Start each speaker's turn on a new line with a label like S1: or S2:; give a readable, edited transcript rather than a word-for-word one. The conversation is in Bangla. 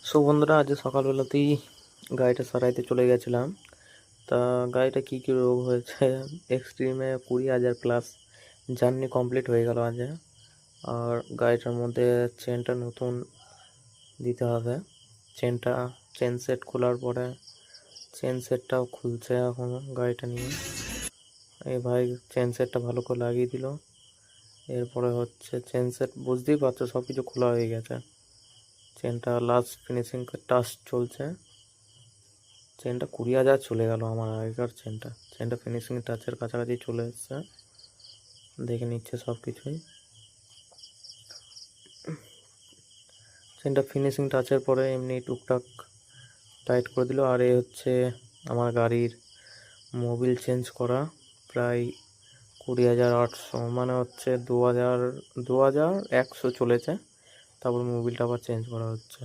S1: সো বন্ধুরা, আজ সকালবেলাতেই গাড়িটা সারাইতে চলে গেছিলাম। তা গাড়িটা কী কী রোগ হয়েছে, এক্সট্রিমে 20,000 প্লাস জার্নি কমপ্লিট হয়ে গেল আজ। আর গাড়িটার মধ্যে চেনটা নতুন দিতে হবে। চেন সেট খোলার পরে চেন সেটটাও খুলছে এখন গাড়িটা নিয়ে। এই ভাই চেন সেটটা ভালো করে লাগিয়ে দিল। এরপরে হচ্ছে চেন সেট, বুঝতেই পারছো সব কিছু খোলা হয়ে গেছে। চেনটা লাস্ট ফিনিশিং টাচ চলছে। চেনটা 20,000 চলে গেল আমার আগেকার চেনটা ফিনিশিং টাচের কাছাকাছি চলে এসছে। দেখে নিচ্ছে সব কিছুই। চেনটা ফিনিশিং টাচের পরে এমনি টুকটাক টাইট করে দিল। আর এ হচ্ছে আমার গাড়ির মোবিল চেঞ্জ করা, প্রায় 20,800, মানে হচ্ছে 2,100 চলেছে। তারপর মোবিলটা আবার চেঞ্জ করা হচ্ছে।